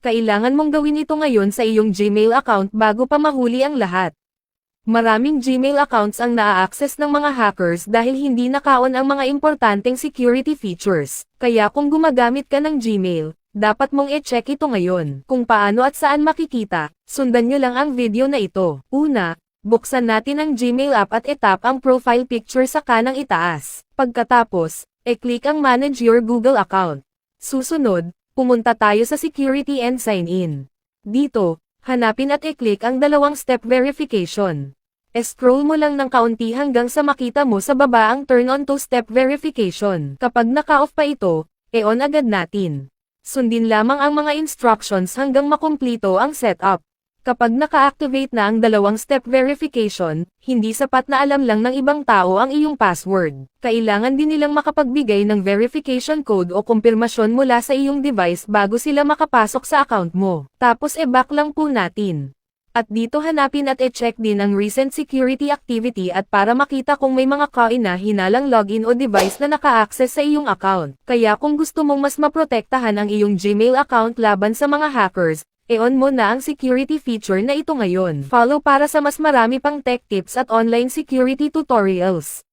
Kailangan mong gawin ito ngayon sa iyong Gmail account bago pa mahuli ang lahat. Maraming Gmail accounts ang naa-access ng mga hackers dahil hindi naka-on ang mga importanteng security features. Kaya kung gumagamit ka ng Gmail, dapat mong i-check ito ngayon. Kung paano at saan makikita, sundan nyo lang ang video na ito. Una, buksan natin ang Gmail app at i-tap ang profile picture sa kanang itaas. Pagkatapos, i-click ang Manage Your Google Account. Susunod, pumunta tayo sa Security and Sign In. Dito, hanapin at i-click ang dalawang-step verification. Scroll mo lang ng kaunti hanggang sa makita mo sa baba ang Turn on two-step verification. Kapag naka-off pa ito, i-on agad natin. Sundin lamang ang mga instructions hanggang makumpleto ang setup. Kapag naka-activate na ang dalawang-step verification, hindi sapat na alam lang ng ibang tao ang iyong password. Kailangan din nilang makapagbigay ng verification code o kumpirmasyon mula sa iyong device bago sila makapasok sa account mo. Tapos e-back lang po natin. At dito hanapin at e-check din ang recent security activity at para makita kung may mga kaina-hinalang login o device na naka-access sa iyong account. Kaya kung gusto mong mas maprotektahan ang iyong Gmail account laban sa mga hackers, i-on mo na ang security feature na ito ngayon. Follow para sa mas marami pang tech tips at online security tutorials.